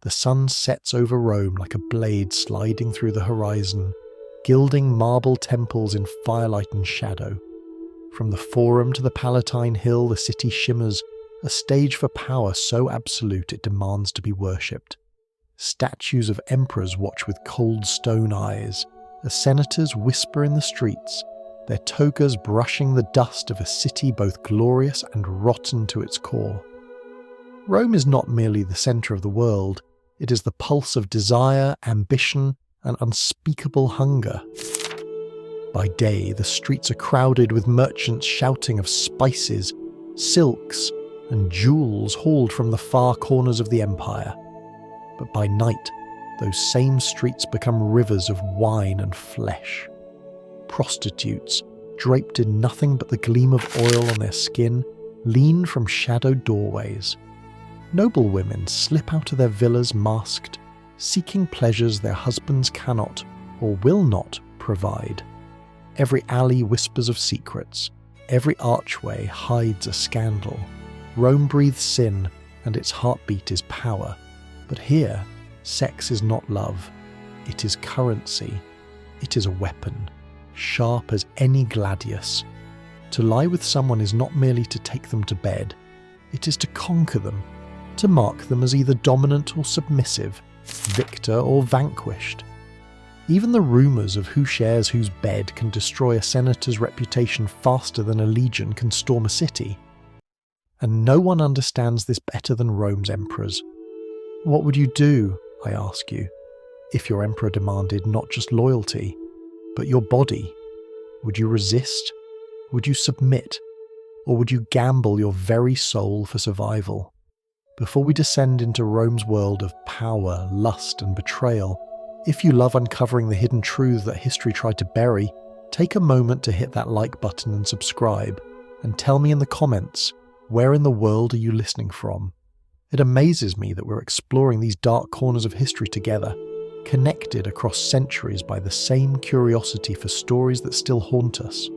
the sun sets over Rome like a blade sliding through the horizon, gilding marble temples in firelight and shadow. From the Forum to the Palatine Hill, the city shimmers, a stage for power so absolute it demands to be worshipped. Statues of emperors watch with cold stone eyes, as senators whisper in the streets, their togas brushing the dust of a city both glorious and rotten to its core. Rome is not merely the centre of the world, it is the pulse of desire, ambition, and unspeakable hunger. By day, the streets are crowded with merchants shouting of spices, silks, and jewels hauled from the far corners of the empire. But by night, those same streets become rivers of wine and flesh. Prostitutes, draped in nothing but the gleam of oil on their skin, lean from shadowed doorways. Noble women slip out of their villas masked, seeking pleasures their husbands cannot or will not provide. Every alley whispers of secrets, every archway hides a scandal. Rome breathes sin, and its heartbeat is power. But here, sex is not love. It is currency. It is a weapon, sharp as any gladius. To lie with someone is not merely to take them to bed. It is to conquer them, to mark them as either dominant or submissive, victor or vanquished. Even the rumours of who shares whose bed can destroy a senator's reputation faster than a legion can storm a city. And no one understands this better than Rome's emperors. What would you do, I ask you, if your emperor demanded not just loyalty, but your body? Would you resist? Would you submit? Or would you gamble your very soul for survival? Before we descend into Rome's world of power, lust, and betrayal, if you love uncovering the hidden truths that history tried to bury, take a moment to hit that like button and subscribe, and tell me in the comments, where in the world are you listening from? It amazes me that we're exploring these dark corners of history together, connected across centuries by the same curiosity for stories that still haunt us.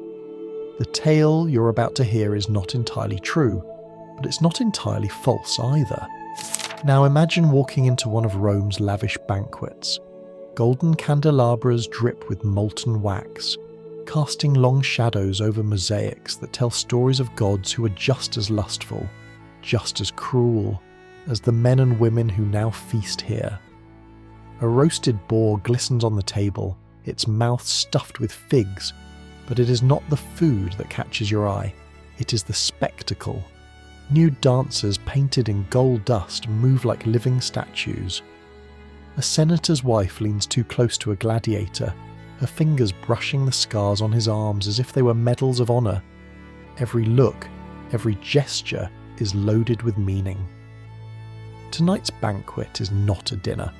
The tale you're about to hear is not entirely true, but it's not entirely false either. Now imagine walking into one of Rome's lavish banquets. Golden candelabras drip with molten wax, casting long shadows over mosaics that tell stories of gods who are just as lustful, just as cruel, as the men and women who now feast here. A roasted boar glistens on the table, its mouth stuffed with figs, but it is not the food that catches your eye, it is the spectacle. Nude dancers painted in gold dust move like living statues. A senator's wife leans too close to a gladiator, her fingers brushing the scars on his arms as if they were medals of honor. Every look, every gesture is loaded with meaning. Tonight's banquet is not a dinner.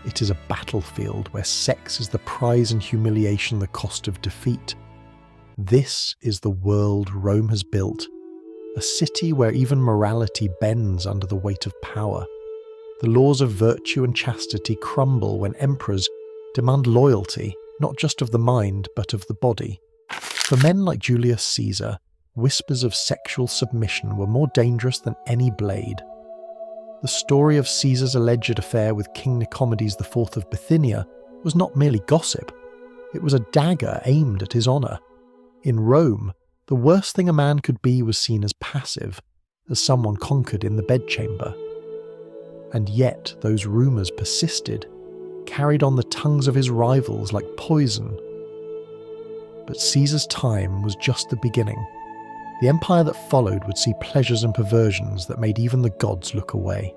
It is a battlefield where sex is the prize and humiliation the cost of defeat. This is the world Rome has built, a city where even morality bends under the weight of power. The laws of virtue and chastity crumble when emperors demand loyalty, not just of the mind, but of the body. For men like Julius Caesar, whispers of sexual submission were more dangerous than any blade. The story of Caesar's alleged affair with King Nicomedes IV of Bithynia was not merely gossip. It was a dagger aimed at his honour. In Rome, the worst thing a man could be was seen as passive, as someone conquered in the bedchamber. And yet those rumours persisted, carried on the tongues of his rivals like poison. But Caesar's time was just the beginning. The empire that followed would see pleasures and perversions that made even the gods look away.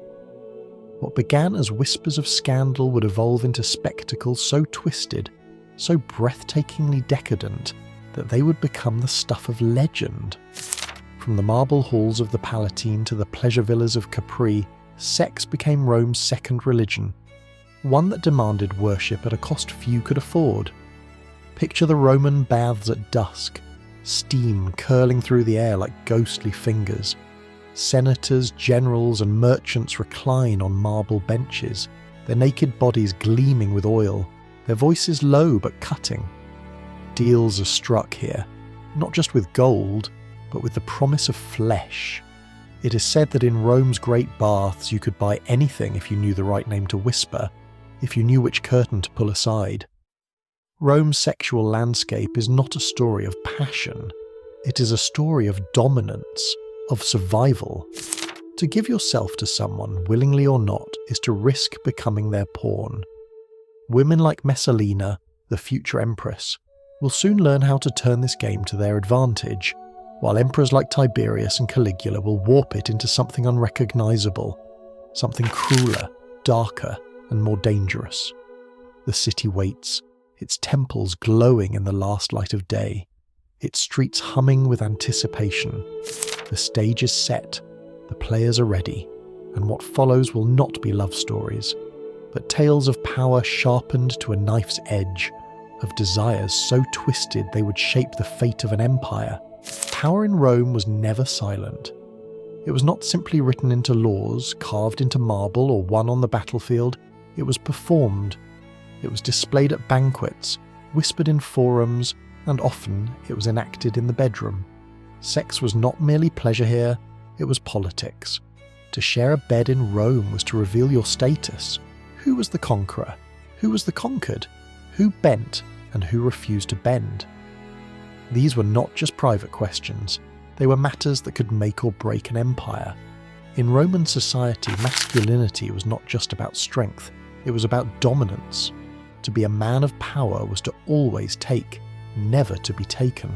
What began as whispers of scandal would evolve into spectacles so twisted, so breathtakingly decadent, that they would become the stuff of legend. From the marble halls of the Palatine to the pleasure villas of Capri, sex became Rome's second religion, one that demanded worship at a cost few could afford. Picture the Roman baths at dusk, steam curling through the air like ghostly fingers. Senators, generals, and merchants recline on marble benches, their naked bodies gleaming with oil, their voices low but cutting. Deals are struck here, not just with gold, but with the promise of flesh. It is said that in Rome's great baths you could buy anything if you knew the right name to whisper, if you knew which curtain to pull aside. Rome's sexual landscape is not a story of passion. It is a story of dominance, of survival. To give yourself to someone, willingly or not, is to risk becoming their pawn. Women like Messalina, the future empress, will soon learn how to turn this game to their advantage, while emperors like Tiberius and Caligula will warp it into something unrecognisable, something crueler, darker, and more dangerous. The city waits, its temples glowing in the last light of day, its streets humming with anticipation. The stage is set, the players are ready, and what follows will not be love stories, but tales of power sharpened to a knife's edge, of desires so twisted they would shape the fate of an empire. Power in Rome was never silent. It was not simply written into laws, carved into marble, or won on the battlefield. It was performed. It was displayed at banquets, whispered in forums, and often it was enacted in the bedroom. Sex was not merely pleasure here, it was politics. To share a bed in Rome was to reveal your status. Who was the conqueror? Who was the conquered? Who bent and who refused to bend? These were not just private questions, they were matters that could make or break an empire. In Roman society, masculinity was not just about strength, it was about dominance. To be a man of power was to always take, never to be taken.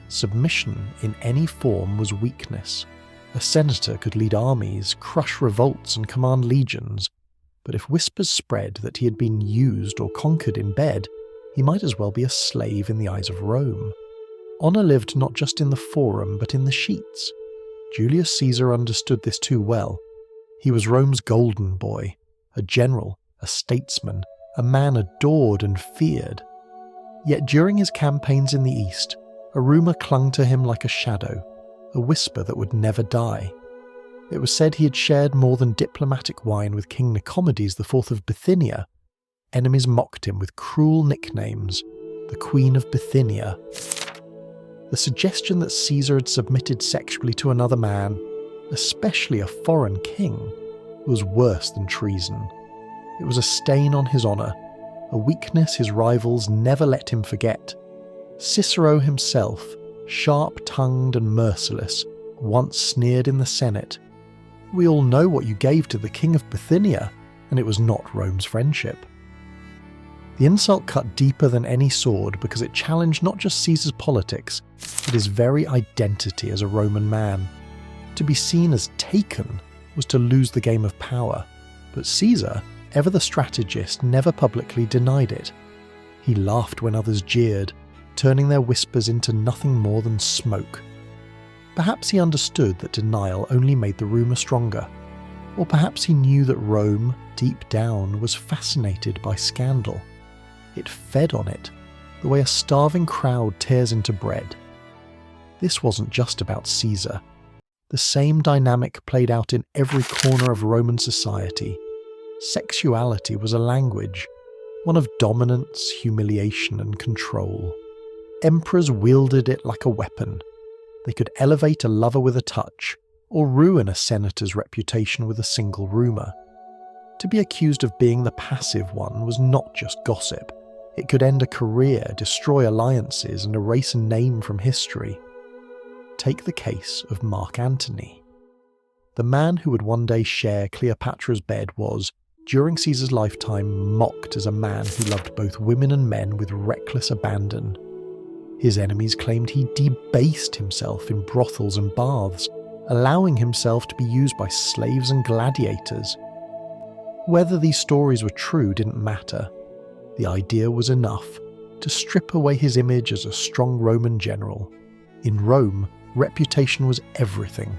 Submission in any form was weakness. A senator could lead armies, crush revolts and command legions, but if whispers spread that he had been used or conquered in bed, he might as well be a slave in the eyes of Rome. Honour lived not just in the forum but in the sheets. Julius Caesar understood this too well. He was Rome's golden boy, a general, a statesman, a man adored and feared. Yet during his campaigns in the East, a rumour clung to him like a shadow, a whisper that would never die. It was said he had shared more than diplomatic wine with King Nicomedes IV of Bithynia. Enemies mocked him with cruel nicknames, the Queen of Bithynia. The suggestion that Caesar had submitted sexually to another man, especially a foreign king, was worse than treason. It was a stain on his honour, a weakness his rivals never let him forget. Cicero himself, sharp-tongued and merciless, once sneered in the Senate, "We all know what you gave to the king of Bithynia, and it was not Rome's friendship." The insult cut deeper than any sword because it challenged not just Caesar's politics, but his very identity as a Roman man. To be seen as taken was to lose the game of power, but Caesar, ever the strategist, never publicly denied it. He laughed when others jeered, turning their whispers into nothing more than smoke. Perhaps he understood that denial only made the rumour stronger, or perhaps he knew that Rome, deep down, was fascinated by scandal. It fed on it, the way a starving crowd tears into bread. This wasn't just about Caesar. The same dynamic played out in every corner of Roman society. Sexuality was a language, one of dominance, humiliation, and control. Emperors wielded it like a weapon. They could elevate a lover with a touch, or ruin a senator's reputation with a single rumour. To be accused of being the passive one was not just gossip. It could end a career, destroy alliances, and erase a name from history. Take the case of Mark Antony. The man who would one day share Cleopatra's bed was, during Caesar's lifetime, mocked as a man who loved both women and men with reckless abandon. His enemies claimed he debased himself in brothels and baths, allowing himself to be used by slaves and gladiators. Whether these stories were true didn't matter. The idea was enough to strip away his image as a strong Roman general. In Rome, reputation was everything,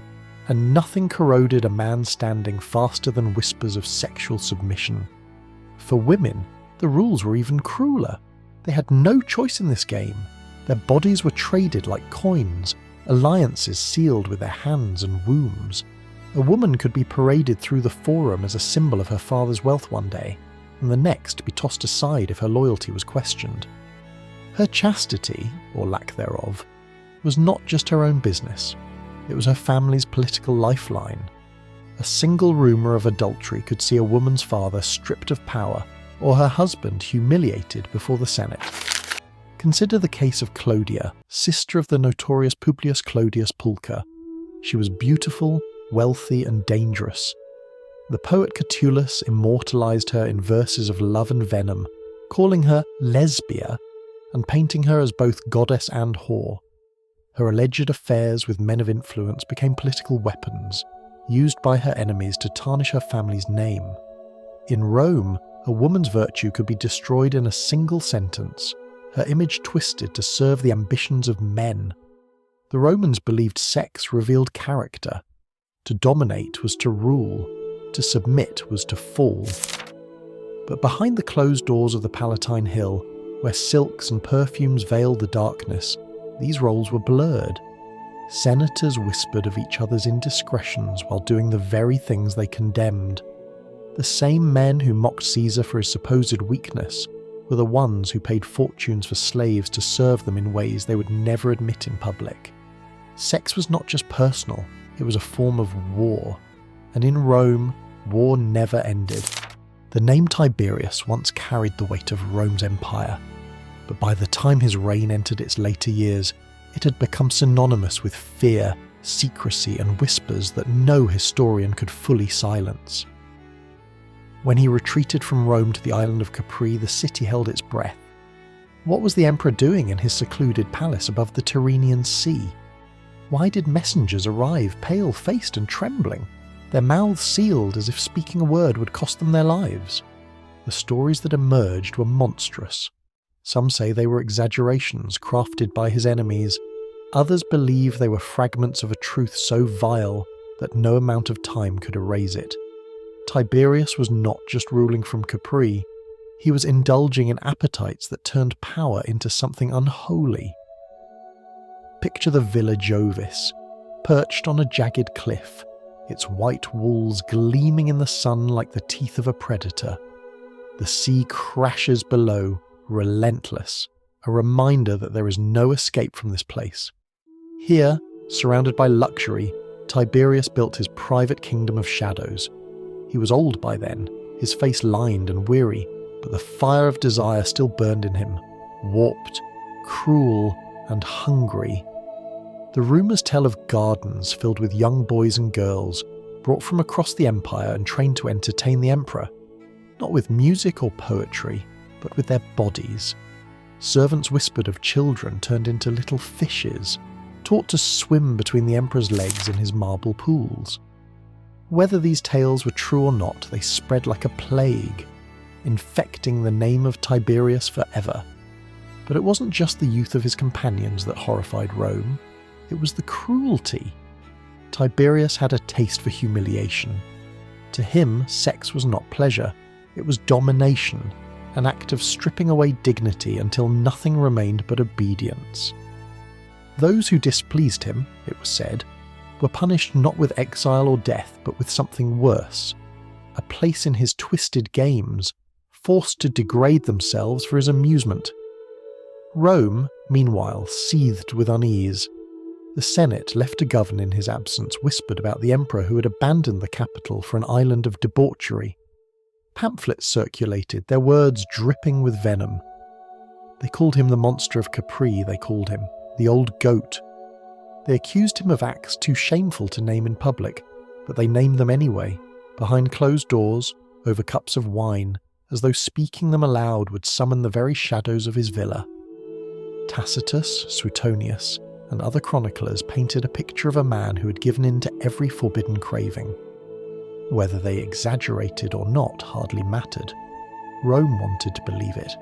and nothing corroded a man's standing faster than whispers of sexual submission. For women, the rules were even crueler. They had no choice in this game. Their bodies were traded like coins, alliances sealed with their hands and wombs. A woman could be paraded through the forum as a symbol of her father's wealth one day, and the next be tossed aside if her loyalty was questioned. Her chastity, or lack thereof, was not just her own business. It was her family's political lifeline. A single rumour of adultery could see a woman's father stripped of power or her husband humiliated before the Senate. Consider the case of Clodia, sister of the notorious Publius Clodius Pulcher. She was beautiful, wealthy and dangerous. The poet Catullus immortalised her in verses of love and venom, calling her Lesbia and painting her as both goddess and whore. Her alleged affairs with men of influence became political weapons, used by her enemies to tarnish her family's name. In Rome, a woman's virtue could be destroyed in a single sentence, her image twisted to serve the ambitions of men. The Romans believed sex revealed character. To dominate was to rule, to submit was to fall. But behind the closed doors of the Palatine Hill, where silks and perfumes veiled the darkness, these roles were blurred. Senators whispered of each other's indiscretions while doing the very things they condemned. The same men who mocked Caesar for his supposed weakness were the ones who paid fortunes for slaves to serve them in ways they would never admit in public. Sex was not just personal, it was a form of war. And in Rome, war never ended. The name Tiberius once carried the weight of Rome's empire, but by the time his reign entered its later years, it had become synonymous with fear, secrecy, and whispers that no historian could fully silence. When he retreated from Rome to the island of Capri, the city held its breath. What was the emperor doing in his secluded palace above the Tyrrhenian Sea? Why did messengers arrive pale-faced and trembling, their mouths sealed as if speaking a word would cost them their lives? The stories that emerged were monstrous. Some say they were exaggerations crafted by his enemies. Others believe they were fragments of a truth so vile that no amount of time could erase it. Tiberius was not just ruling from Capri, he was indulging in appetites that turned power into something unholy. Picture the Villa Jovis, perched on a jagged cliff, its white walls gleaming in the sun like the teeth of a predator. The sea crashes below, relentless, a reminder that there is no escape from this place. Here, surrounded by luxury, Tiberius built his private kingdom of shadows. He was old by then, his face lined and weary, but the fire of desire still burned in him, warped, cruel, and hungry. The rumours tell of gardens filled with young boys and girls, brought from across the empire and trained to entertain the emperor, not with music or poetry, but with their bodies. Servants whispered of children turned into little fishes, taught to swim between the emperor's legs in his marble pools. Whether these tales were true or not, they spread like a plague, infecting the name of Tiberius forever. But it wasn't just the youth of his companions that horrified Rome, it was the cruelty. Tiberius had a taste for humiliation. To him, sex was not pleasure, it was domination, an act of stripping away dignity until nothing remained but obedience. Those who displeased him, it was said, were punished not with exile or death, but with something worse, a place in his twisted games, forced to degrade themselves for his amusement. Rome, meanwhile, seethed with unease. The Senate, left to govern in his absence, whispered about the emperor who had abandoned the capital for an island of debauchery. Pamphlets circulated, their words dripping with venom. They called him the monster of Capri, they called him the old goat. They accused him of acts too shameful to name in public, but they named them anyway, behind closed doors, over cups of wine, as though speaking them aloud would summon the very shadows of his villa. Tacitus, Suetonius, and other chroniclers painted a picture of a man who had given in to every forbidden craving. Whether they exaggerated or not hardly mattered. Rome wanted to believe it.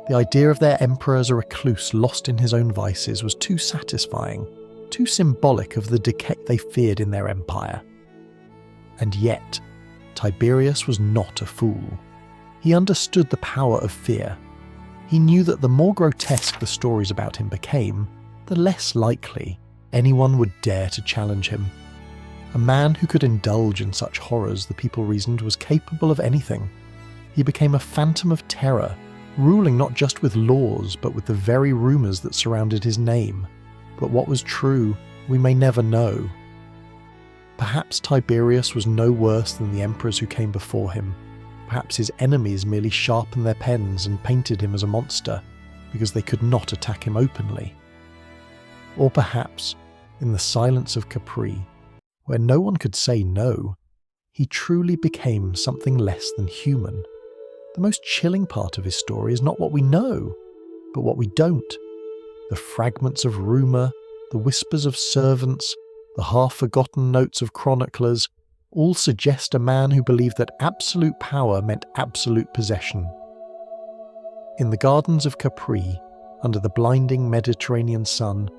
The idea of their emperor as a recluse lost in his own vices was too satisfying, too symbolic of the decay they feared in their empire. And yet, Tiberius was not a fool. He understood the power of fear. He knew that the more grotesque the stories about him became, the less likely anyone would dare to challenge him. A man who could indulge in such horrors, the people reasoned, was capable of anything. He became a phantom of terror, ruling not just with laws, but with the very rumours that surrounded his name. But what was true We may never know. Perhaps Tiberius was no worse than the emperors who came before him. Perhaps his enemies merely sharpened their pens and painted him as a monster because they could not attack him openly. Or perhaps, in the silence of Capri, where no one could say no, he truly became something less than human. The most chilling part of his story is not what we know, but what we don't. The fragments of rumour, the whispers of servants, the half-forgotten notes of chroniclers, all suggest a man who believed that absolute power meant absolute possession. In the gardens of Capri, under the blinding Mediterranean sun,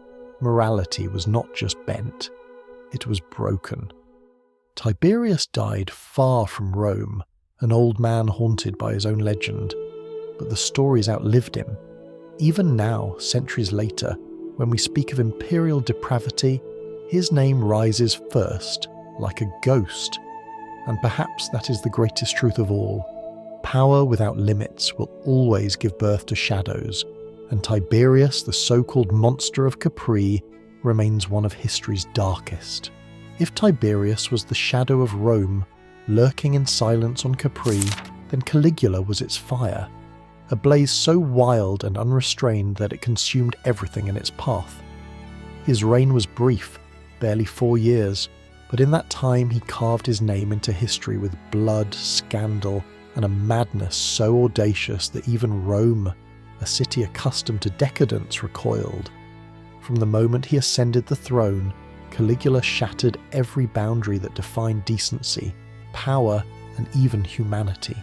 morality was not just bent, it was broken. Tiberius died far from Rome, an old man haunted by his own legend, but the stories outlived him. Even now, centuries later, when we speak of imperial depravity, his name rises first, like a ghost. And perhaps that is the greatest truth of all. Power without limits will always give birth to shadows, and Tiberius, the so-called monster of Capri, remains one of history's darkest. If Tiberius was the shadow of Rome, lurking in silence on Capri, then Caligula was its fire, a blaze so wild and unrestrained that it consumed everything in its path. His reign was brief, barely 4 years, but in that time he carved his name into history with blood, scandal, and a madness so audacious that even Rome, a city accustomed to decadence, recoiled. From the moment he ascended the throne, Caligula shattered every boundary that defined decency, power, and even humanity.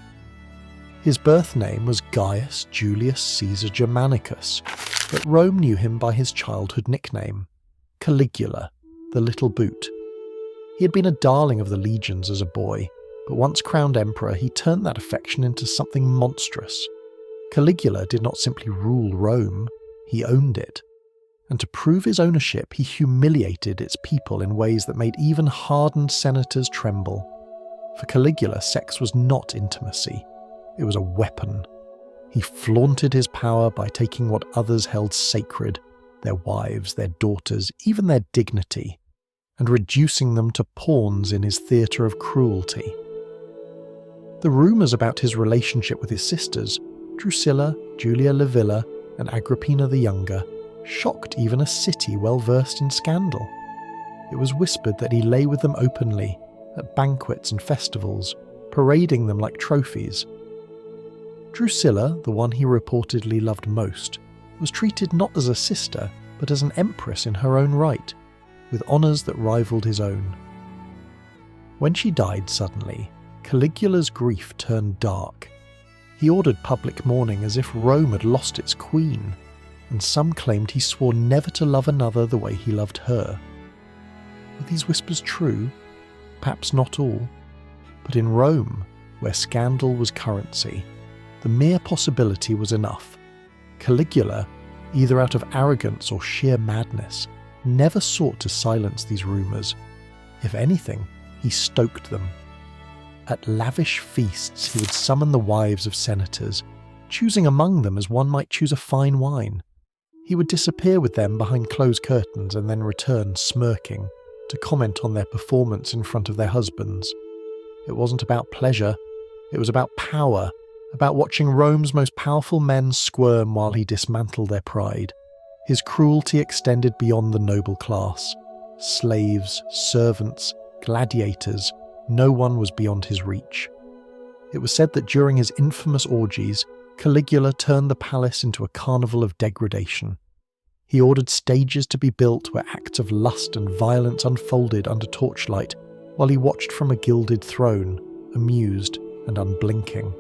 His birth name was Gaius Julius Caesar Germanicus, but Rome knew him by his childhood nickname, Caligula, the Little Boot. He had been a darling of the legions as a boy, but once crowned emperor he turned that affection into something monstrous. Caligula did not simply rule Rome, he owned it. And to prove his ownership, he humiliated its people in ways that made even hardened senators tremble. For Caligula, sex was not intimacy. It was a weapon. He flaunted his power by taking what others held sacred, their wives, their daughters, even their dignity, and reducing them to pawns in his theatre of cruelty. The rumours about his relationship with his sisters, Drusilla, Julia Livilla, and Agrippina the Younger, shocked even a city well versed in scandal. It was whispered that he lay with them openly, at banquets and festivals, parading them like trophies. Drusilla, the one he reportedly loved most, was treated not as a sister, but as an empress in her own right, with honours that rivaled his own. When she died suddenly, Caligula's grief turned dark. He ordered public mourning as if Rome had lost its queen, and some claimed he swore never to love another the way he loved her. Were these whispers true? Perhaps not all. But in Rome, where scandal was currency, the mere possibility was enough. Caligula, either out of arrogance or sheer madness, never sought to silence these rumours. If anything, he stoked them. At lavish feasts he would summon the wives of senators, choosing among them as one might choose a fine wine. He would disappear with them behind closed curtains and then return smirking, to comment on their performance in front of their husbands. It wasn't about pleasure, it was about power, about watching Rome's most powerful men squirm while he dismantled their pride. His cruelty extended beyond the noble class. Slaves, servants, gladiators, no one was beyond his reach. It was said that during his infamous orgies, Caligula turned the palace into a carnival of degradation. He ordered stages to be built where acts of lust and violence unfolded under torchlight, while he watched from a gilded throne, amused and unblinking.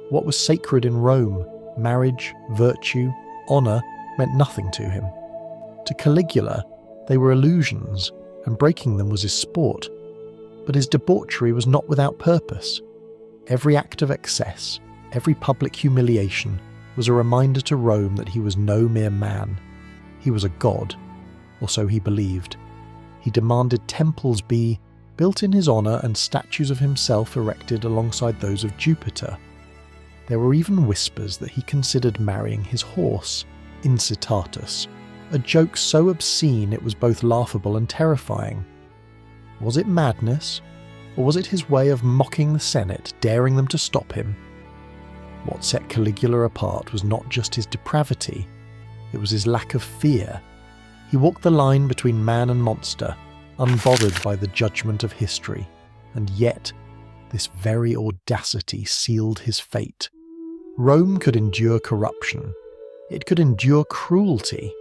What was sacred in Rome, marriage, virtue, honour, meant nothing to him. To Caligula, they were illusions, and breaking them was his sport. But his debauchery was not without purpose. Every act of excess, every public humiliation, was a reminder to Rome that he was no mere man. He was a god, or so he believed. He demanded temples be built in his honour and statues of himself erected alongside those of Jupiter. There were even whispers that he considered marrying his horse, Incitatus, a joke so obscene it was both laughable and terrifying. Was it madness, or was it his way of mocking the Senate, daring them to stop him? What set Caligula apart was not just his depravity, it was his lack of fear. He walked the line between man and monster, unbothered by the judgment of history, and yet this very audacity sealed his fate. Rome could endure corruption, it could endure cruelty,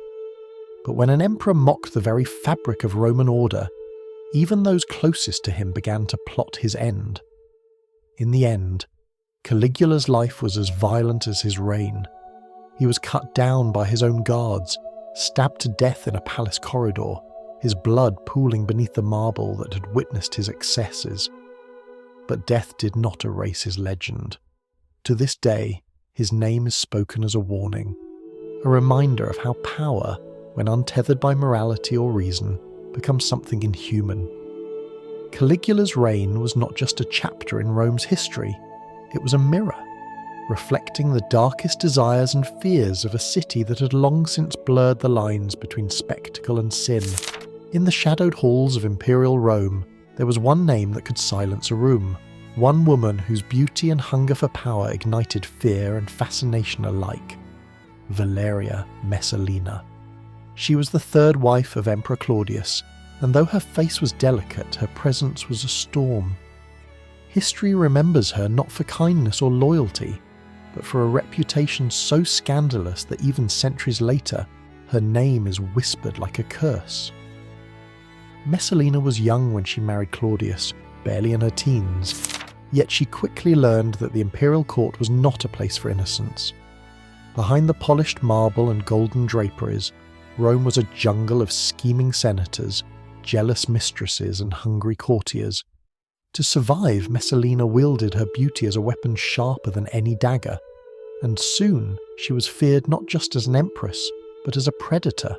but when an emperor mocked the very fabric of Roman order, even those closest to him began to plot his end. In the end, Caligula's life was as violent as his reign. He was cut down by his own guards, stabbed to death in a palace corridor, his blood pooling beneath the marble that had witnessed his excesses. But death did not erase his legend. To this day, his name is spoken as a warning, a reminder of how power, when untethered by morality or reason, becomes something inhuman. Caligula's reign was not just a chapter in Rome's history, it was a mirror, reflecting the darkest desires and fears of a city that had long since blurred the lines between spectacle and sin. In the shadowed halls of imperial Rome, there was one name that could silence a room, one woman whose beauty and hunger for power ignited fear and fascination alike: Valeria Messalina. She was the third wife of Emperor Claudius, and though her face was delicate, her presence was a storm. History remembers her not for kindness or loyalty, but for a reputation so scandalous that even centuries later, her name is whispered like a curse. Messalina was young when she married Claudius, barely in her teens, yet she quickly learned that the imperial court was not a place for innocence. Behind the polished marble and golden draperies, Rome was a jungle of scheming senators, jealous mistresses, and hungry courtiers. To survive, Messalina wielded her beauty as a weapon sharper than any dagger, and soon she was feared not just as an empress, but as a predator.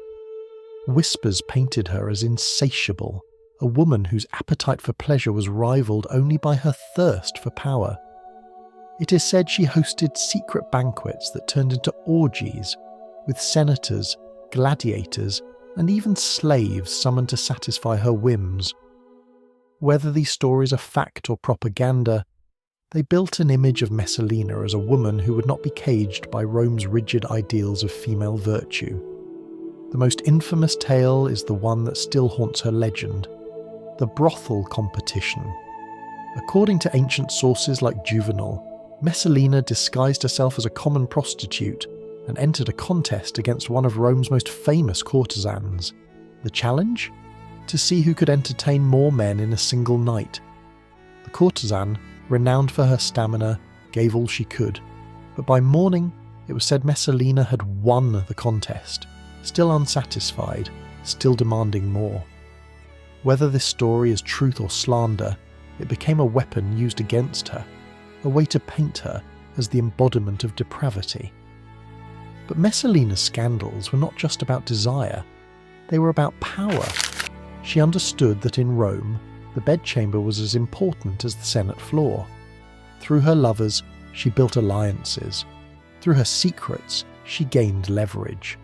Whispers painted her as insatiable, a woman whose appetite for pleasure was rivaled only by her thirst for power. It is said she hosted secret banquets that turned into orgies, with senators, gladiators, and even slaves summoned to satisfy her whims. Whether these stories are fact or propaganda, they built an image of Messalina as a woman who would not be caged by Rome's rigid ideals of female virtue. The most infamous tale is the one that still haunts her legend: the brothel competition. According to ancient sources like Juvenal, Messalina disguised herself as a common prostitute and entered a contest against one of Rome's most famous courtesans. The challenge? To see who could entertain more men in a single night. The courtesan, renowned for her stamina, gave all she could, but by morning it was said Messalina had won the contest, still unsatisfied, still demanding more. Whether this story is truth or slander, it became a weapon used against her, a way to paint her as the embodiment of depravity. But Messalina's scandals were not just about desire, they were about power. She understood that in Rome, the bedchamber was as important as the Senate floor. Through her lovers, she built alliances. Through her secrets, she gained leverage.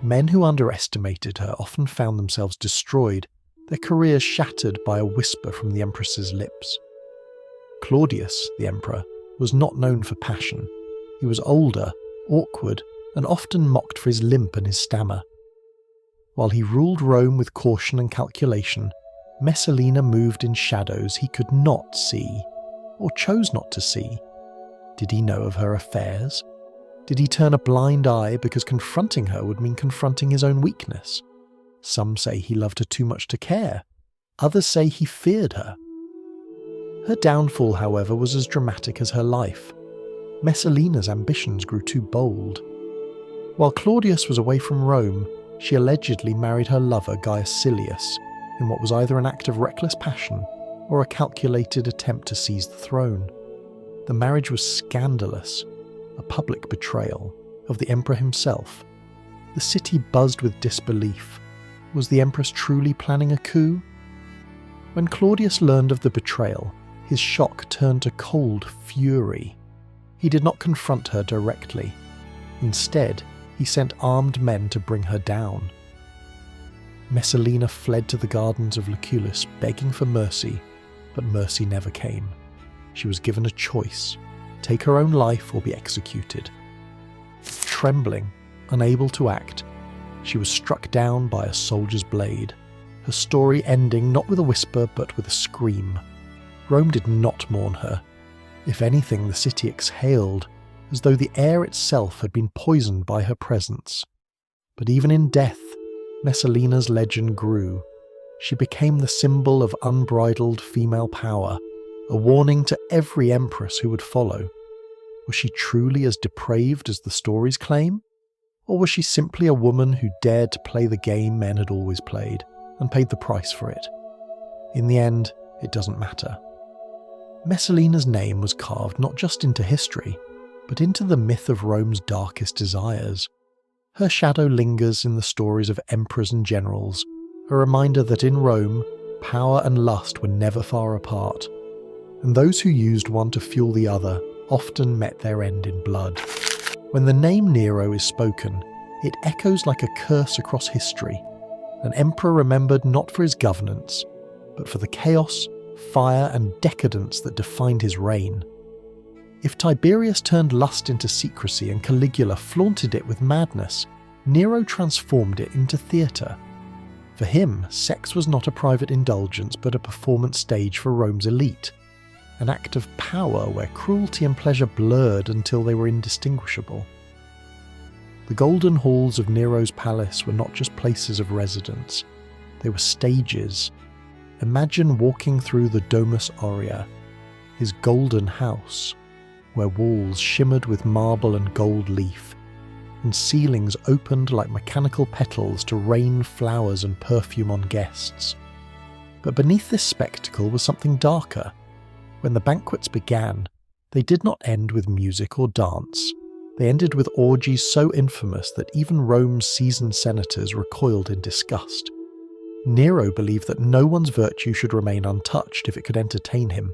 Men who underestimated her often found themselves destroyed, their careers shattered by a whisper from the empress's lips. Claudius, the emperor, was not known for passion. He was older, awkward, and often mocked for his limp and his stammer. While he ruled Rome with caution and calculation, Messalina moved in shadows he could not see, or chose not to see. Did he know of her affairs? Did he turn a blind eye because confronting her would mean confronting his own weakness? Some say he loved her too much to care. Others say he feared her. Her downfall, however, was as dramatic as her life. Messalina's ambitions grew too bold. While Claudius was away from Rome, she allegedly married her lover Gaius Silius in what was either an act of reckless passion or a calculated attempt to seize the throne. The marriage was scandalous, a public betrayal of the emperor himself. The city buzzed with disbelief. Was the empress truly planning a coup? When Claudius learned of the betrayal, his shock turned to cold fury. He did not confront her directly. Instead, he sent armed men to bring her down. Messalina fled to the gardens of Lucullus begging for mercy, but mercy never came. She was given a choice: take her own life or be executed. Trembling, unable to act, she was struck down by a soldier's blade, her story ending not with a whisper but with a scream. Rome did not mourn her. If anything, the city exhaled, as though the air itself had been poisoned by her presence. But even in death, Messalina's legend grew. She became the symbol of unbridled female power, a warning to every empress who would follow. Was she truly as depraved as the stories claim? Or was she simply a woman who dared to play the game men had always played, and paid the price for it? In the end, it doesn't matter. Messalina's name was carved not just into history, but into the myth of Rome's darkest desires. Her shadow lingers in the stories of emperors and generals, a reminder that in Rome, power and lust were never far apart, and those who used one to fuel the other often met their end in blood. When the name Nero is spoken, it echoes like a curse across history, an emperor remembered not for his governance, but for the chaos, fire and decadence that defined his reign. If Tiberius turned lust into secrecy and Caligula flaunted it with madness, Nero transformed it into theatre. For him, sex was not a private indulgence but a performance stage for Rome's elite, an act of power where cruelty and pleasure blurred until they were indistinguishable. The golden halls of Nero's palace were not just places of residence, they were stages. Imagine walking through the Domus Aurea, his golden house, where walls shimmered with marble and gold leaf, and ceilings opened like mechanical petals to rain flowers and perfume on guests. But beneath this spectacle was something darker. When the banquets began, they did not end with music or dance. They ended with orgies so infamous that even Rome's seasoned senators recoiled in disgust. Nero believed that no one's virtue should remain untouched if it could entertain him.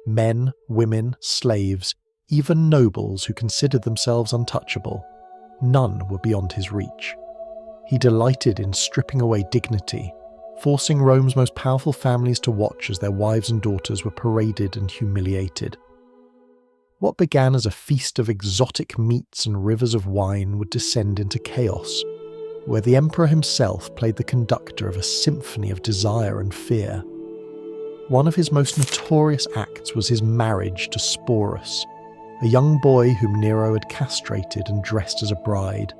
Men, women, slaves, even nobles who considered themselves untouchable, none were beyond his reach. He delighted in stripping away dignity, forcing Rome's most powerful families to watch as their wives and daughters were paraded and humiliated. What began as a feast of exotic meats and rivers of wine would descend into chaos, where the emperor himself played the conductor of a symphony of desire and fear. One of his most notorious acts was his marriage to Sporus, a young boy whom Nero had castrated and dressed as a bride.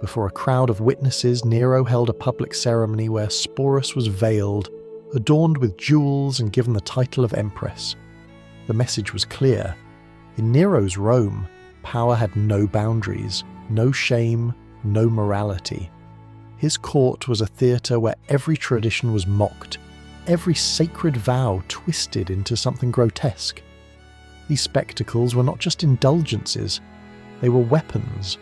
Before a crowd of witnesses, Nero held a public ceremony where Sporus was veiled, adorned with jewels and given the title of empress. The message was clear. In Nero's Rome, power had no boundaries, no shame, no morality. His court was a theatre where every tradition was mocked, every sacred vow twisted into something grotesque. These spectacles were not just indulgences, they were weapons.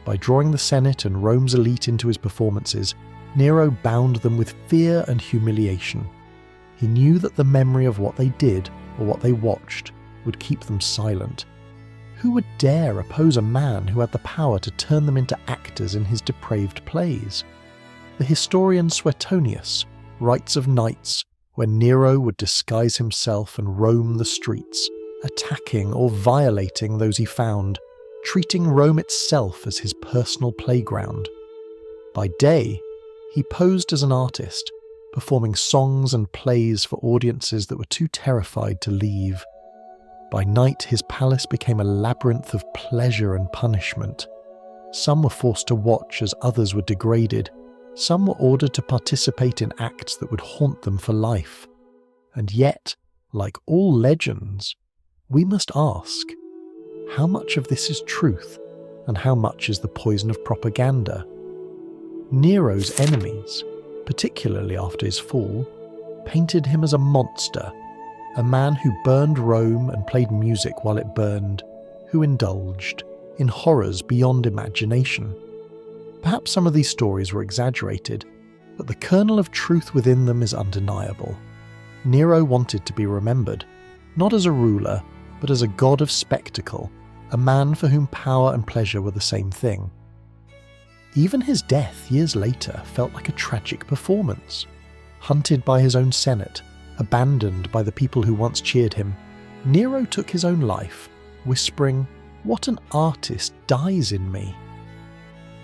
By drawing the Senate and Rome's elite into his performances, Nero bound them with fear and humiliation. He knew that the memory of what they did or what they watched would keep them silent. Who would dare oppose a man who had the power to turn them into actors in his depraved plays? The historian Suetonius writes of nights when Nero would disguise himself and roam the streets, attacking or violating those he found, treating Rome itself as his personal playground. By day, he posed as an artist, performing songs and plays for audiences that were too terrified to leave. By night, his palace became a labyrinth of pleasure and punishment. Some were forced to watch as others were degraded. Some were ordered to participate in acts that would haunt them for life. And yet, like all legends, we must ask, how much of this is truth and how much is the poison of propaganda? Nero's enemies, particularly after his fall, painted him as a monster, a man who burned Rome and played music while it burned, who indulged in horrors beyond imagination. Perhaps some of these stories were exaggerated, but the kernel of truth within them is undeniable. Nero wanted to be remembered, not as a ruler, but as a god of spectacle, a man for whom power and pleasure were the same thing. Even his death years later felt like a tragic performance. Hunted by his own senate, abandoned by the people who once cheered him, Nero took his own life, whispering, "What an artist dies in me."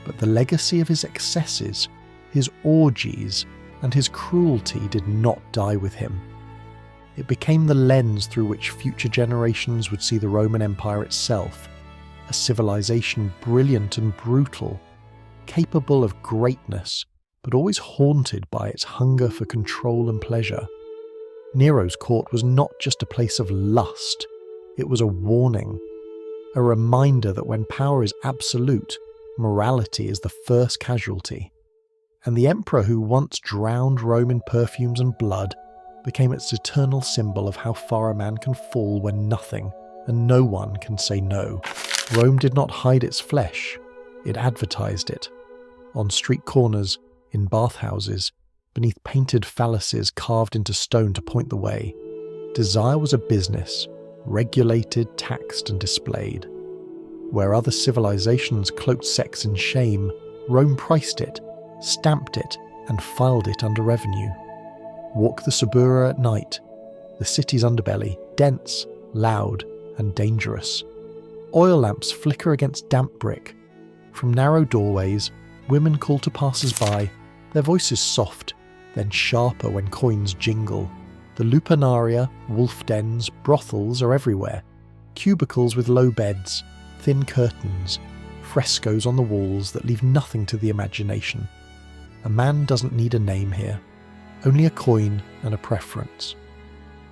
But the legacy of his excesses, his orgies, and his cruelty did not die with him. It became the lens through which future generations would see the Roman Empire itself, a civilization brilliant and brutal, capable of greatness, but always haunted by its hunger for control and pleasure. Nero's court was not just a place of lust, it was a warning, a reminder that when power is absolute, morality is the first casualty. And the emperor who once drowned Rome in perfumes and blood became its eternal symbol of how far a man can fall when nothing and no one can say no. Rome did not hide its flesh, it advertised it. On street corners, in bathhouses, beneath painted phalluses carved into stone to point the way, desire was a business, regulated, taxed and displayed. Where other civilizations cloaked sex in shame, Rome priced it, stamped it, and filed it under revenue. Walk the Suburra at night, the city's underbelly, dense, loud, and dangerous. Oil lamps flicker against damp brick. From narrow doorways, women call to passers-by, their voices soft, then sharper when coins jingle. The lupanaria, wolf dens, brothels are everywhere. Cubicles with low beds, thin curtains, frescoes on the walls that leave nothing to the imagination. A man doesn't need a name here, only a coin and a preference.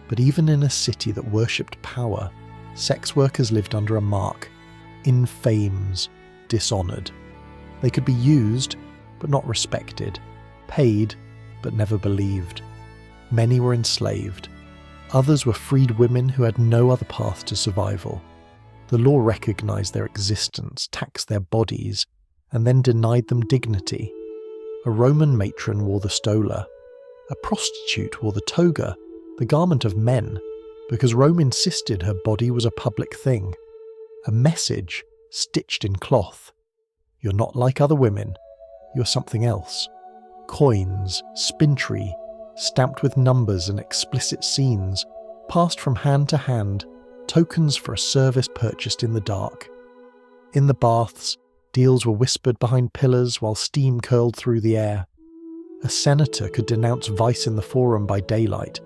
But even in a city that worshipped power, sex workers lived under a mark, infames, dishonoured. They could be used, but not respected, paid, but never believed. Many were enslaved. Others were freed women who had no other path to survival. The law recognised their existence, taxed their bodies, and then denied them dignity. A Roman matron wore the stola. A prostitute wore the toga, the garment of men, because Rome insisted her body was a public thing. A message stitched in cloth. You're not like other women. You're something else. Coins, spintry, stamped with numbers and explicit scenes, passed from hand to hand, tokens for a service purchased in the dark. In the baths, deals were whispered behind pillars while steam curled through the air. A senator could denounce vice in the forum by daylight,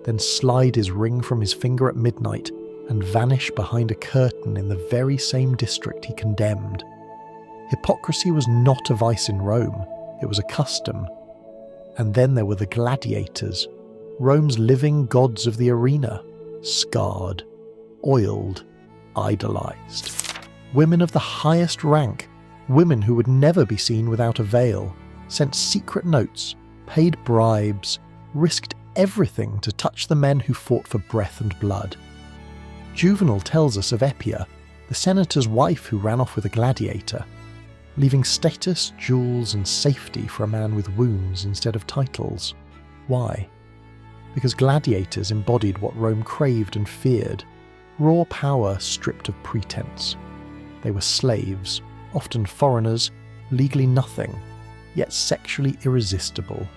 then slide his ring from his finger at midnight and vanish behind a curtain in the very same district he condemned. Hypocrisy was not a vice in Rome, it was a custom. And then there were the gladiators, Rome's living gods of the arena, scarred, oiled, idolized. Women of the highest rank, women who would never be seen without a veil, sent secret notes, paid bribes, risked everything to touch the men who fought for breath and blood. Juvenal tells us of Epia, the senator's wife who ran off with a gladiator, leaving status, jewels and safety for a man with wounds instead of titles. Why? Because gladiators embodied what Rome craved and feared, raw power stripped of pretense. They were slaves, often foreigners, legally nothing, yet sexually irresistible.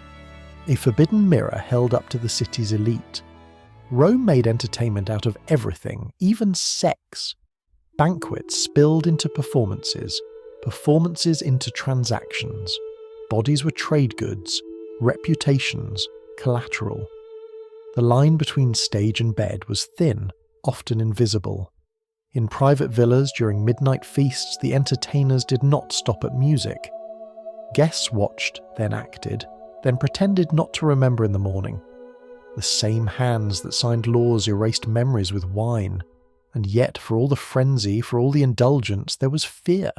A forbidden mirror held up to the city's elite. Rome made entertainment out of everything, even sex. Banquets spilled into performances, performances into transactions. Bodies were trade goods, reputations, collateral. The line between stage and bed was thin, often invisible. In private villas during midnight feasts, the entertainers did not stop at music. Guests watched, then acted, then pretended not to remember in the morning. The same hands that signed laws erased memories with wine, and yet for all the frenzy, for all the indulgence, there was fear.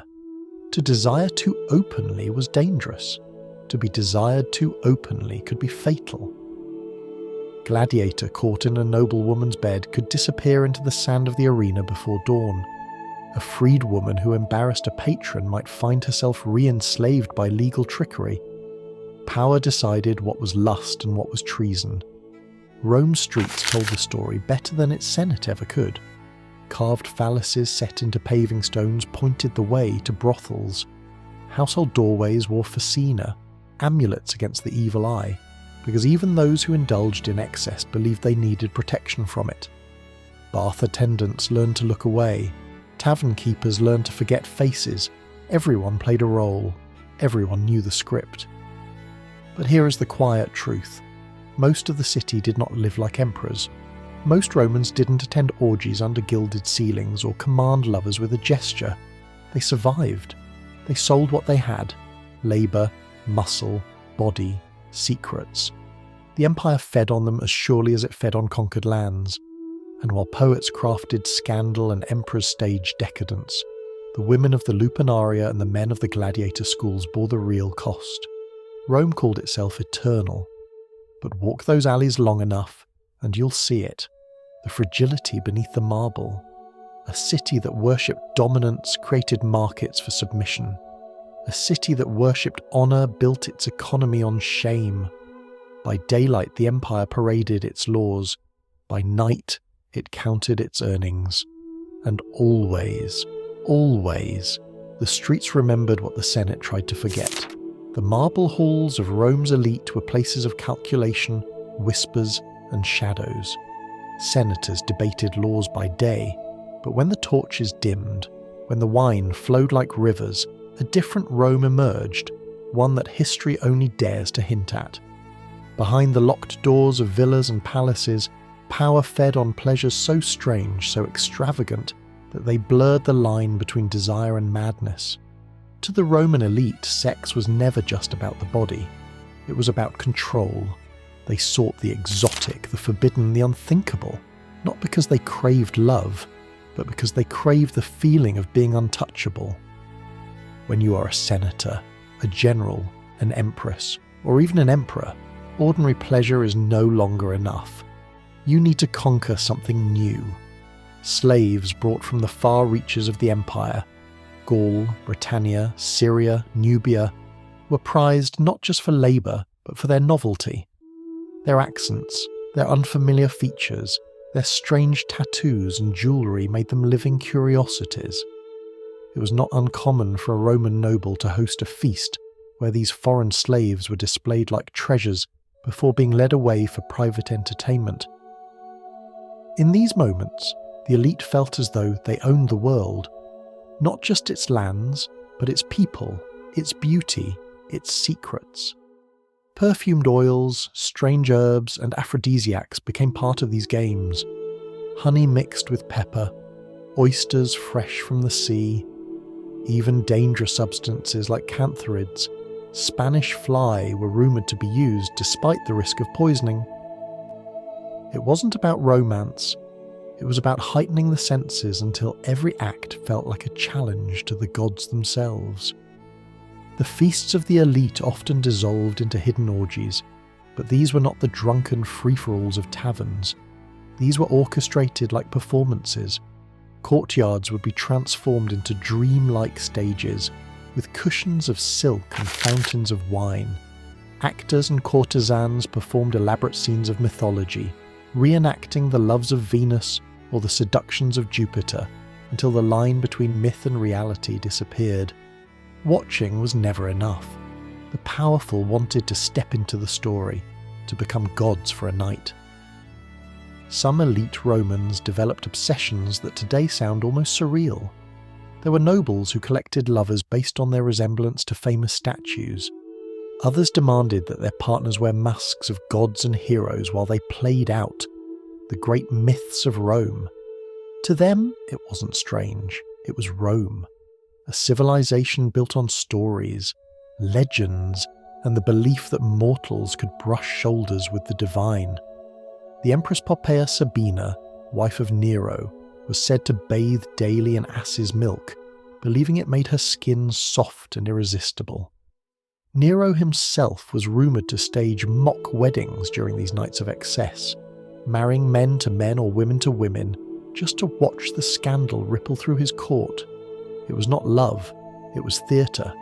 To desire too openly was dangerous. To be desired too openly could be fatal. Gladiator caught in a noble woman's bed could disappear into the sand of the arena before dawn. A freed woman who embarrassed a patron might find herself re-enslaved by legal trickery. Power decided what was lust and what was treason. Rome's streets told the story better than its senate ever could. Carved phalluses set into paving stones pointed the way to brothels. Household doorways wore facina, amulets against the evil eye, because even those who indulged in excess believed they needed protection from it. Bath attendants learned to look away. Tavern keepers learned to forget faces. Everyone played a role. Everyone knew the script. But here is the quiet truth. Most of the city did not live like emperors. Most Romans didn't attend orgies under gilded ceilings or command lovers with a gesture. They survived. They sold what they had: labour, muscle, body, secrets. The empire fed on them as surely as it fed on conquered lands. And while poets crafted scandal and emperors staged decadence, the women of the Lupanaria and the men of the gladiator schools bore the real cost. Rome called itself eternal. But walk those alleys long enough, and you'll see it. The fragility beneath the marble. A city that worshipped dominance created markets for submission. A city that worshipped honour built its economy on shame. By daylight, the empire paraded its laws. By night, it counted its earnings. And always, always, the streets remembered what the Senate tried to forget. The marble halls of Rome's elite were places of calculation, whispers, and shadows. Senators debated laws by day, but when the torches dimmed, when the wine flowed like rivers, a different Rome emerged, one that history only dares to hint at. Behind the locked doors of villas and palaces, power fed on pleasures so strange, so extravagant, that they blurred the line between desire and madness. To the Roman elite, sex was never just about the body. It was about control. They sought the exotic, the forbidden, the unthinkable, not because they craved love, but because they craved the feeling of being untouchable. When you are a senator, a general, an empress, or even an emperor, ordinary pleasure is no longer enough. You need to conquer something new. Slaves brought from the far reaches of the empire, Gaul, Britannia, Syria, Nubia, were prized not just for labour, but for their novelty. Their accents, their unfamiliar features, their strange tattoos and jewellery made them living curiosities. It was not uncommon for a Roman noble to host a feast where these foreign slaves were displayed like treasures before being led away for private entertainment. In these moments, the elite felt as though they owned the world, not just its lands, but its people, its beauty, its secrets. Perfumed oils, strange herbs, and aphrodisiacs became part of these games. Honey mixed with pepper, oysters fresh from the sea, even dangerous substances like cantharids, Spanish fly were rumoured to be used despite the risk of poisoning. It wasn't about romance. It was about heightening the senses until every act felt like a challenge to the gods themselves. The feasts of the elite often dissolved into hidden orgies, but these were not the drunken free-for-alls of taverns. These were orchestrated like performances. Courtyards would be transformed into dream-like stages, with cushions of silk and fountains of wine. Actors and courtesans performed elaborate scenes of mythology, reenacting the loves of Venus or the seductions of Jupiter, until the line between myth and reality disappeared. Watching was never enough. The powerful wanted to step into the story, to become gods for a night. Some elite Romans developed obsessions that today sound almost surreal. There were nobles who collected lovers based on their resemblance to famous statues. Others demanded that their partners wear masks of gods and heroes while they played out the great myths of Rome. To them, it wasn't strange. It was Rome. A civilization built on stories, legends, and the belief that mortals could brush shoulders with the divine. The Empress Poppaea Sabina, wife of Nero, was said to bathe daily in ass's milk, believing it made her skin soft and irresistible. Nero himself was rumoured to stage mock weddings during these nights of excess, marrying men to men or women to women, just to watch the scandal ripple through his court. It was not love, it was theatre,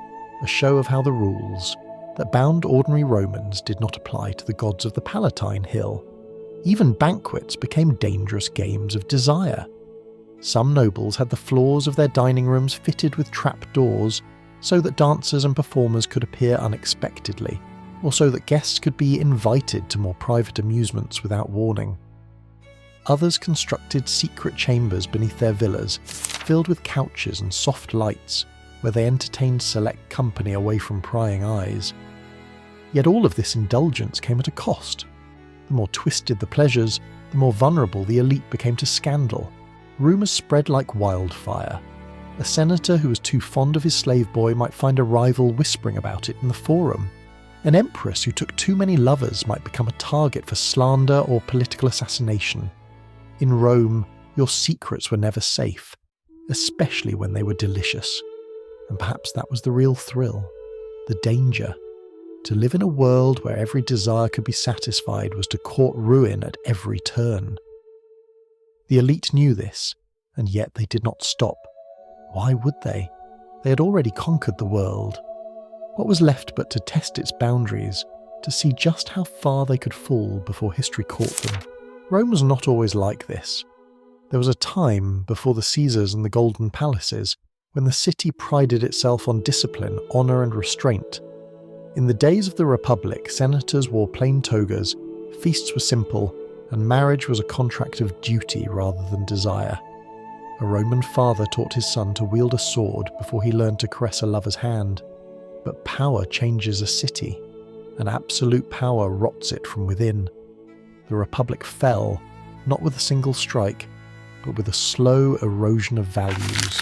a show of how the rules that bound ordinary Romans did not apply to the gods of the Palatine Hill. Even banquets became dangerous games of desire. Some nobles had the floors of their dining rooms fitted with trap doors, so that dancers and performers could appear unexpectedly, or so that guests could be invited to more private amusements without warning. Others constructed secret chambers beneath their villas, filled with couches and soft lights, where they entertained select company away from prying eyes. Yet all of this indulgence came at a cost. The more twisted the pleasures, the more vulnerable the elite became to scandal. Rumours spread like wildfire. A senator who was too fond of his slave boy might find a rival whispering about it in the forum. An empress who took too many lovers might become a target for slander or political assassination. In Rome, your secrets were never safe, especially when they were delicious. And perhaps that was the real thrill, the danger. To live in a world where every desire could be satisfied was to court ruin at every turn. The elite knew this, and yet they did not stop. Why would they? They had already conquered the world. What was left but to test its boundaries, to see just how far they could fall before history caught them? Rome was not always like this. There was a time, before the Caesars and the Golden Palaces, when the city prided itself on discipline, honour and restraint. In the days of the Republic, senators wore plain togas, feasts were simple, and marriage was a contract of duty rather than desire. A Roman father taught his son to wield a sword before he learned to caress a lover's hand. But power changes a city, and absolute power rots it from within. The Republic fell, not with a single strike, but with a slow erosion of values.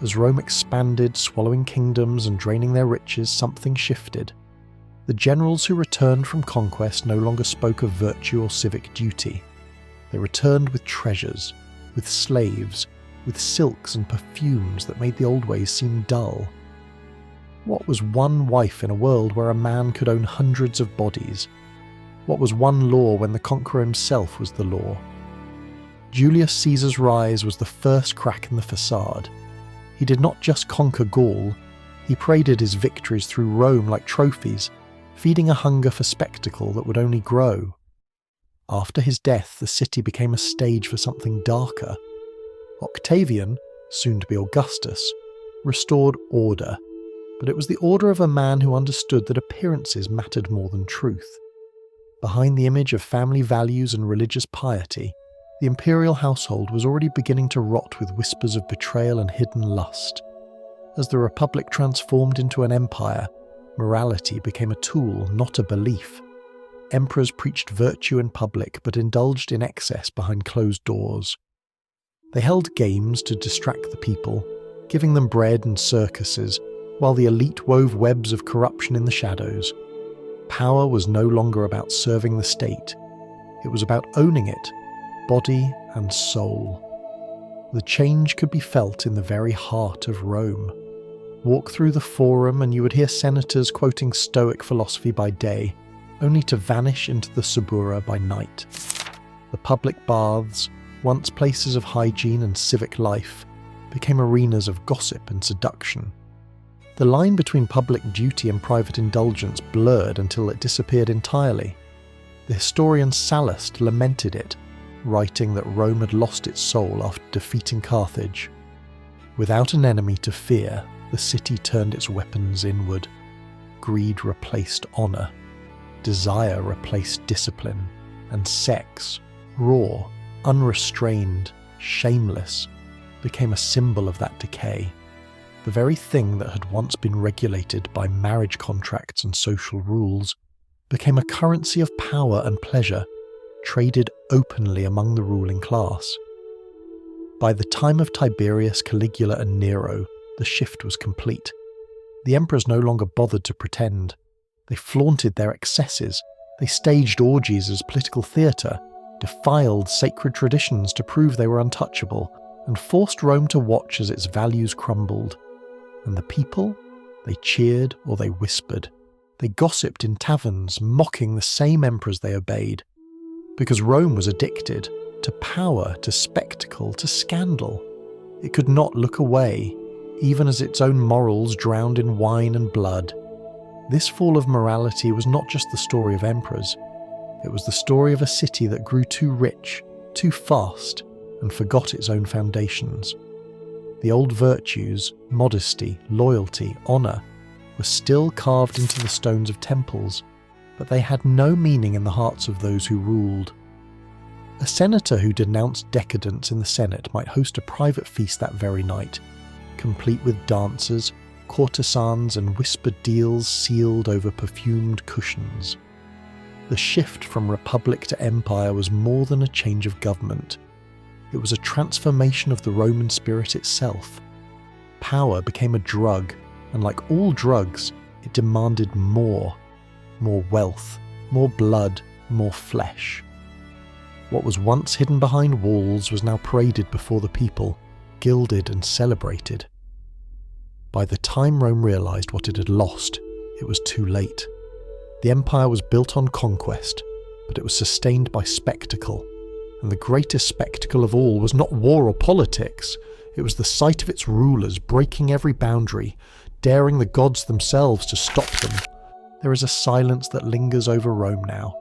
As Rome expanded, swallowing kingdoms and draining their riches, something shifted. The generals who returned from conquest no longer spoke of virtue or civic duty. They returned with treasures, with slaves, with silks and perfumes that made the old ways seem dull. What was one wife in a world where a man could own hundreds of bodies? What was one law when the conqueror himself was the law? Julius Caesar's rise was the first crack in the facade. He did not just conquer Gaul, he paraded his victories through Rome like trophies, feeding a hunger for spectacle that would only grow. After his death, the city became a stage for something darker. Octavian, soon to be Augustus, restored order, but it was the order of a man who understood that appearances mattered more than truth. Behind the image of family values and religious piety, the imperial household was already beginning to rot with whispers of betrayal and hidden lust. As the Republic transformed into an empire, morality became a tool, not a belief. Emperors preached virtue in public but indulged in excess behind closed doors. They held games to distract the people, giving them bread and circuses, while the elite wove webs of corruption in the shadows. Power was no longer about serving the state. It was about owning it, body and soul. The change could be felt in the very heart of Rome. Walk through the forum and you would hear senators quoting Stoic philosophy by day, only to vanish into the Subura by night. The public baths, once places of hygiene and civic life, became arenas of gossip and seduction. The line between public duty and private indulgence blurred until it disappeared entirely. The historian Sallust lamented it, writing that Rome had lost its soul after defeating Carthage. Without an enemy to fear, the city turned its weapons inward. Greed replaced honour, desire replaced discipline, and sex, raw, unrestrained, shameless, became a symbol of that decay. The very thing that had once been regulated by marriage contracts and social rules became a currency of power and pleasure, traded openly among the ruling class. By the time of Tiberius, Caligula and Nero, the shift was complete. The emperors no longer bothered to pretend. They flaunted their excesses, they staged orgies as political theatre, defiled sacred traditions to prove they were untouchable, and forced Rome to watch as its values crumbled. And the people? They cheered or they whispered. They gossiped in taverns, mocking the same emperors they obeyed. Because Rome was addicted to power, to spectacle, to scandal. It could not look away, even as its own morals drowned in wine and blood. This fall of morality was not just the story of emperors. It was the story of a city that grew too rich, too fast, and forgot its own foundations. The old virtues, modesty, loyalty, honour, were still carved into the stones of temples, but they had no meaning in the hearts of those who ruled. A senator who denounced decadence in the Senate might host a private feast that very night, complete with dancers, courtesans and whispered deals sealed over perfumed cushions. The shift from republic to empire was more than a change of government. It was a transformation of the Roman spirit itself. Power became a drug, and like all drugs, it demanded more wealth, more blood, more flesh. What was once hidden behind walls was now paraded before the people, gilded and celebrated. By the time Rome realised what it had lost, it was too late. The empire was built on conquest, but it was sustained by spectacle, and the greatest spectacle of all was not war or politics. It was the sight of its rulers breaking every boundary, daring the gods themselves to stop them. There is a silence that lingers over Rome now.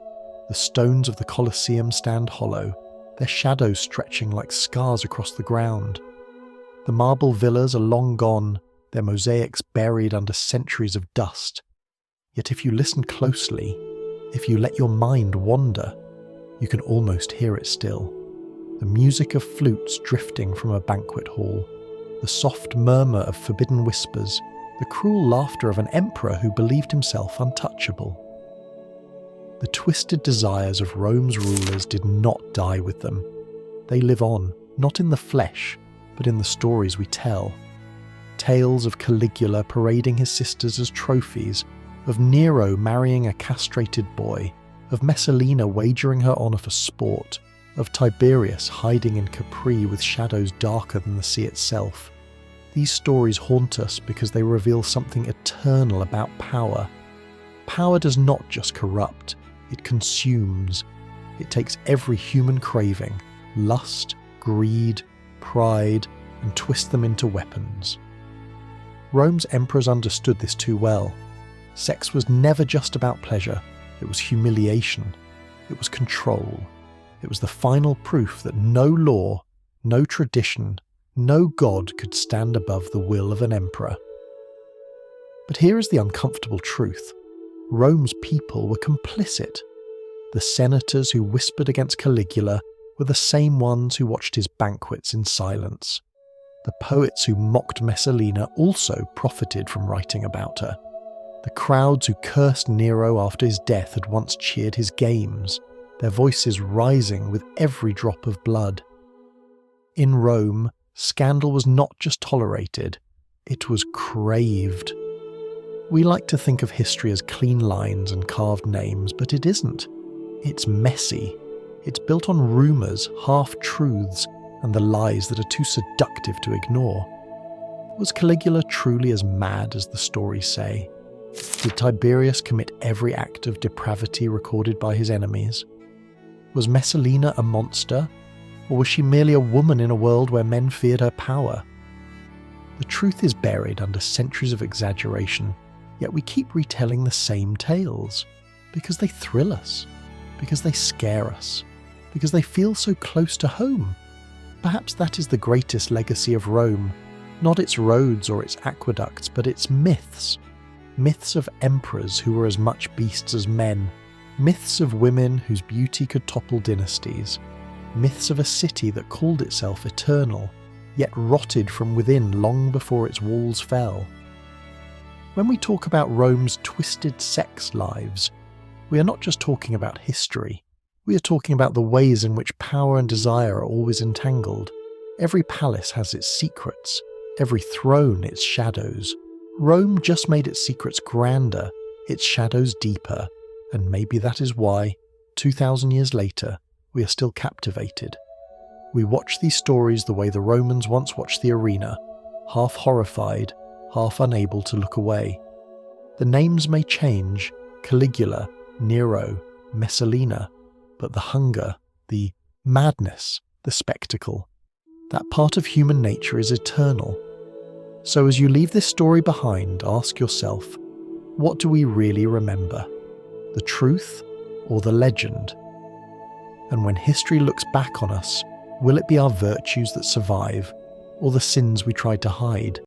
The stones of the Colosseum stand hollow, their shadows stretching like scars across the ground. The marble villas are long gone, their mosaics buried under centuries of dust. Yet if you listen closely, if you let your mind wander, you can almost hear it still. The music of flutes drifting from a banquet hall, the soft murmur of forbidden whispers, the cruel laughter of an emperor who believed himself untouchable. The twisted desires of Rome's rulers did not die with them. They live on, not in the flesh, but in the stories we tell. Tales of Caligula parading his sisters as trophies, of Nero marrying a castrated boy, of Messalina wagering her honour for sport, of Tiberius hiding in Capri with shadows darker than the sea itself. These stories haunt us because they reveal something eternal about power. Power does not just corrupt, it consumes. It takes every human craving, lust, greed, pride, and twists them into weapons. Rome's emperors understood this too well. Sex was never just about pleasure, it was humiliation, it was control. It was the final proof that no law, no tradition, no god could stand above the will of an emperor. But here is the uncomfortable truth. Rome's people were complicit. The senators who whispered against Caligula were the same ones who watched his banquets in silence. The poets who mocked Messalina also profited from writing about her. The crowds who cursed Nero after his death had once cheered his games, their voices rising with every drop of blood. In Rome, scandal was not just tolerated, it was craved. We like to think of history as clean lines and carved names, but it isn't. It's messy. It's built on rumours, half-truths, and the lies that are too seductive to ignore. Was Caligula truly as mad as the stories say? Did Tiberius commit every act of depravity recorded by his enemies? Was Messalina a monster, or was she merely a woman in a world where men feared her power? The truth is buried under centuries of exaggeration, yet we keep retelling the same tales, because they thrill us, because they scare us, because they feel so close to home. Perhaps that is the greatest legacy of Rome, not its roads or its aqueducts, but its myths. Myths of emperors who were as much beasts as men, myths of women whose beauty could topple dynasties, myths of a city that called itself eternal, yet rotted from within long before its walls fell. When we talk about Rome's twisted sex lives, we are not just talking about history. We are talking about the ways in which power and desire are always entangled. Every palace has its secrets, every throne its shadows. Rome just made its secrets grander, its shadows deeper, and maybe that is why, 2,000 years later, we are still captivated. We watch these stories the way the Romans once watched the arena, half horrified, half unable to look away. The names may change, Caligula, Nero, Messalina, but the hunger, the madness, the spectacle, that part of human nature is eternal. So as you leave this story behind, ask yourself, what do we really remember? The truth or the legend? And when history looks back on us, will it be our virtues that survive, or the sins we tried to hide.